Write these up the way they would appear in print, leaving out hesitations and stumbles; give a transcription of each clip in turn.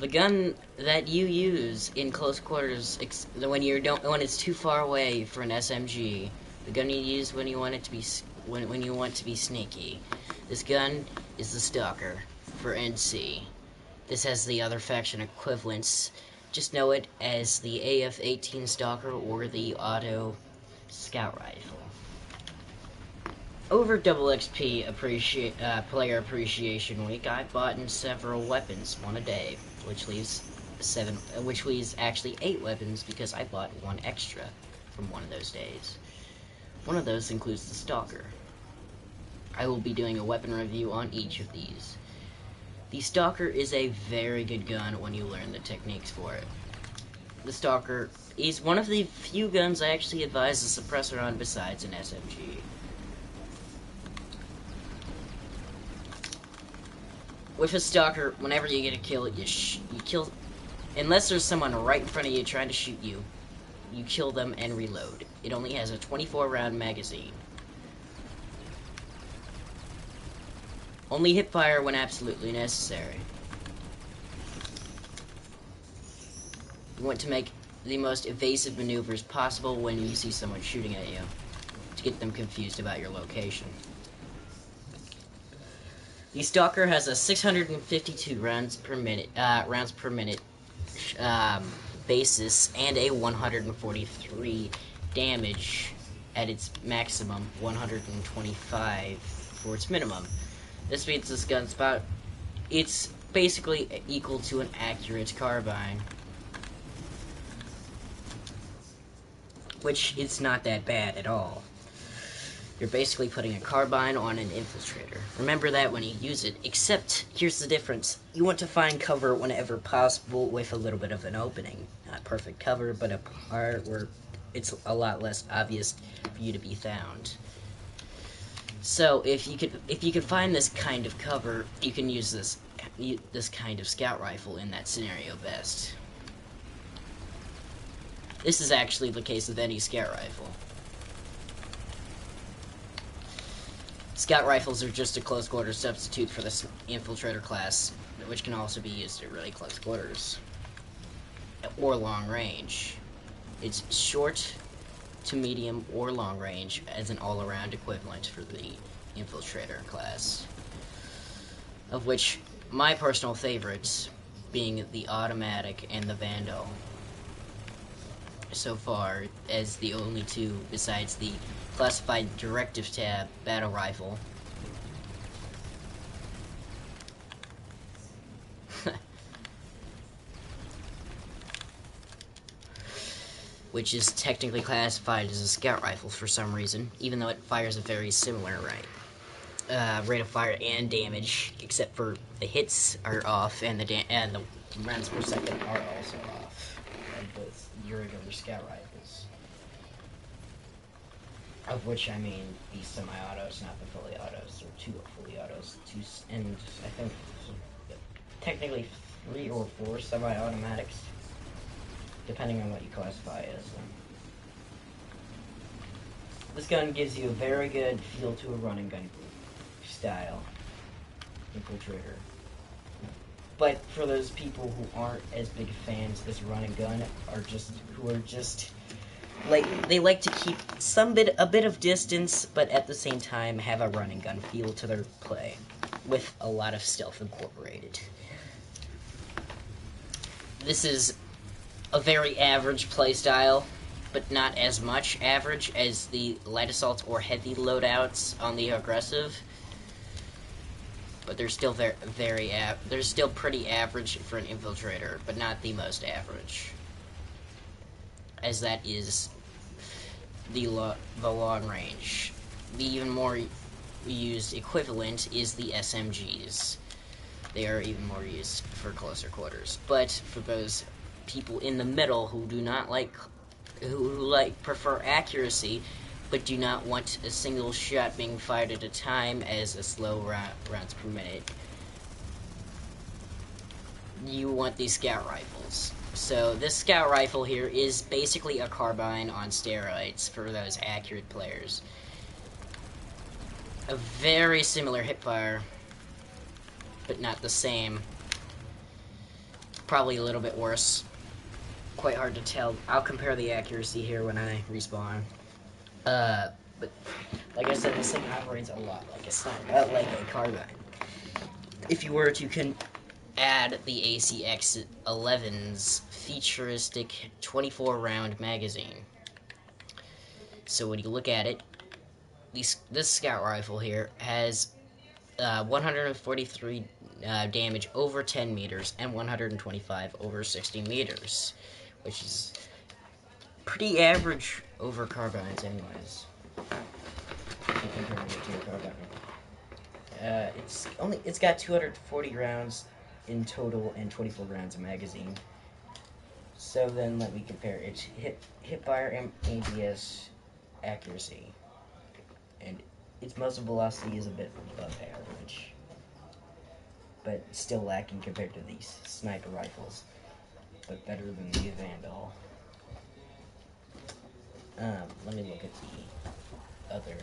The gun that you use in close quarters, when when it's too far away for an SMG, the gun you use when you want it to be when you want to be sneaky. This gun is the Stalker for NC. This has the other faction equivalents. Just know it as the AF-18 Stalker or the Auto Scout Rifle. Over Double XP Player Appreciation Week, I bought in several weapons, one a day, which leaves actually 8 weapons because I bought one extra from one of those days. One of those includes the Stalker. I will be doing a weapon review on each of these. The Stalker is a very good gun when you learn the techniques for it. The Stalker is one of the few guns I actually advise a suppressor on besides an SMG. With a Stalker, whenever you get a kill, you kill... Unless there's someone right in front of you trying to shoot you, you kill them and reload. It only has a 24-round magazine. Only hipfire when absolutely necessary. You want to make the most evasive maneuvers possible when you see someone shooting at you, to get them confused about your location. The Stalker has a 652 rounds per minute basis and a 143 damage at its maximum, 125 for its minimum. This means this gun's it's basically equal to an accurate carbine, which it's not that bad at all. You're basically putting a carbine on an infiltrator. Remember that when you use it, except here's the difference. You want to find cover whenever possible with a little bit of an opening. Not perfect cover, but a part where it's a lot less obvious for you to be found. So if you could find this kind of cover, you can use this kind of scout rifle in that scenario best. This is actually the case with any scout rifle. Scout rifles are just a close quarters substitute for this infiltrator class, which can also be used at really close quarters or long range. It's short to medium or long range as an all-around equivalent for the infiltrator class, of which my personal favorites being the automatic and the Vandal so far as the only two besides the classified directive tab battle rifle. Which is technically classified as a scout rifle for some reason, even though it fires a very similar rate of fire and damage, except for the hits are off and the rounds per second are also off of both your regular scout rifles. Of which I mean the semi-autos, not the fully autos. There are 2 fully autos, and I think technically 3 or 4 semi-automatics, depending on what you classify as them. This gun gives you a very good feel to a running gun style infiltrator. But for those people who aren't as big fans of this running gun, they like to keep a bit of distance, but at the same time have a running gun feel to their play, with a lot of stealth incorporated. This is a very average playstyle, but not as much average as the light assault or heavy loadouts on the aggressive. But they're still they're still pretty average for an infiltrator, but not the most average, as that is the long range. The even more used equivalent is the SMGs. They are even more used for closer quarters. But for those people in the middle who do not prefer accuracy, but do not want a single shot being fired at a time as a slow rounds per minute, you want these scout rifles. So this scout rifle here is basically a carbine on steroids for those accurate players. A very similar hipfire, but not the same. probably a little bit worse. Quite hard to tell. I'll compare the accuracy here when I respawn. But like I said, this thing operates a lot like a sniper, like a carbine. If you were to add the ACX-11's futuristic 24-round magazine. So when you look at it, this scout rifle here has 143 damage over 10 meters and 125 over 60 meters, which is pretty average over carbines anyways. It's got 240 rounds in total and 24 rounds of magazine. So then let me compare it. Hipfire and ADS accuracy, and its muzzle velocity is a bit above average, but still lacking compared to these sniper rifles, but better than the Vandal. Let me look at the other.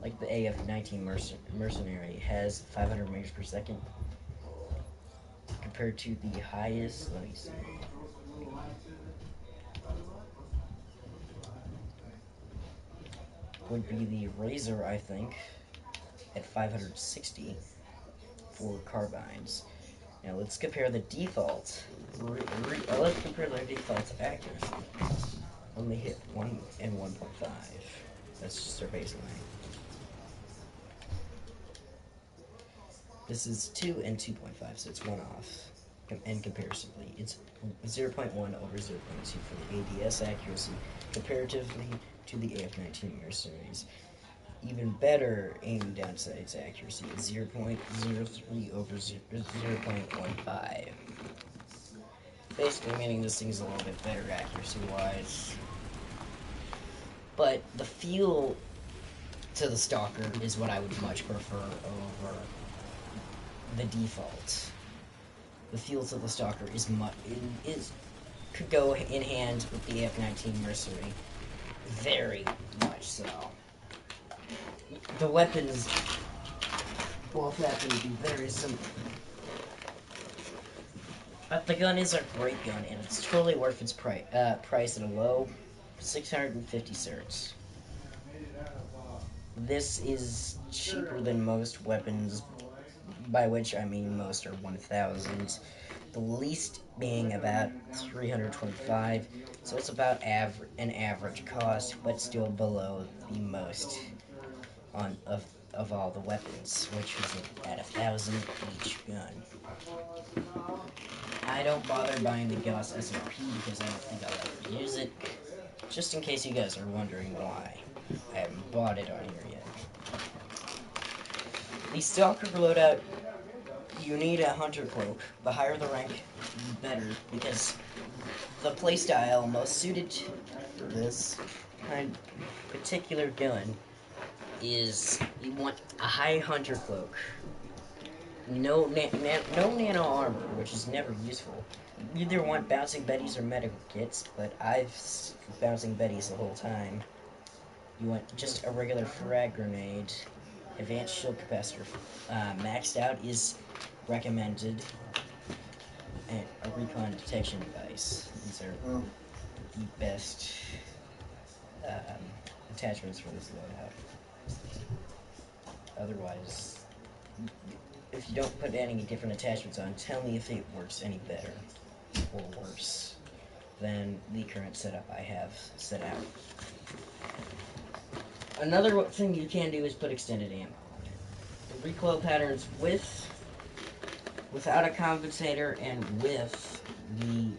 Like the AF-19 Mercenary has 500 meters per second compared to the highest. Let me see. Would be the Razor, I think, at 560 for carbines. Now let's compare the default. Let's compare the default accuracy. Only hit 1 and 1.5. That's just their baseline. This is 2 and 2.5, so it's 1 off. And comparatively, it's 0.1 over 0.2 for the ADS accuracy, comparatively to the AF-19 Mercenaries. Even better aim down sights accuracy at 0.03 over 0.15. Basically meaning this thing's a little bit better accuracy-wise. But the feel to the Stalker is what I would much prefer over the default. The feel to the Stalker could go in hand with the AF-19 Mercenary. Very much so. The weapons both happen to be very similar. But the gun is a great gun, and it's totally worth its price at a low 650 certs. This is cheaper than most weapons, by which I mean most are 1,000. The least being about 325, so it's about an average cost, but still below the most of all the weapons, which is at 1,000 each gun. I don't bother buying the Gauss SRP because I don't think I'll ever use it. Just in case you guys are wondering why I haven't bought it on here yet. The Stalker loadout, you need a Hunter Cloak. The higher the rank, the better, because the playstyle most suited to this kind of particular gun is you want a high Hunter Cloak. No nano armor, which is never useful. You either want bouncing betties or medical kits, but I've bouncing betties the whole time. You want just a regular frag grenade. Advanced shield capacitor maxed out is recommended, and a recon detection device. These are the best attachments for this loadout. Otherwise, if you don't put any different attachments on, tell me if it works any better or worse than the current setup I have set out. Another thing you can do is put extended ammo on it. The recoil patterns without a compensator and with the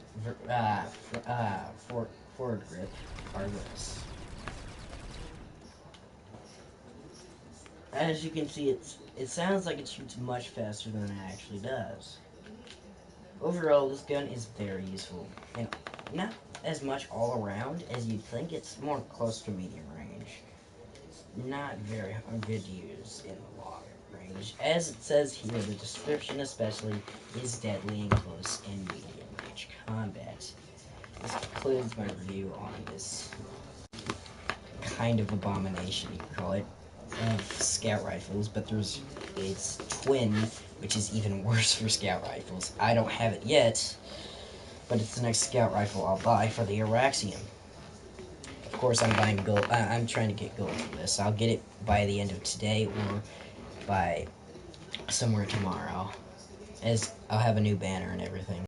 forward grip are this. As you can see, it sounds like it shoots much faster than it actually does. Overall, this gun is very useful, and not as much all around as you'd think. It's more close to medium range. It's not very good to use in the long range. As it says here, the description especially is deadly in close and medium range combat. This concludes my review on this kind of abomination, you call it. of scout rifles, but there's its twin, which is even worse for scout rifles. I don't have it yet, but it's the next scout rifle I'll buy for the Araxium. Of course, I'm buying gold. I'm trying to get gold for this. I'll get it by the end of today or by somewhere tomorrow, as I'll have a new banner and everything.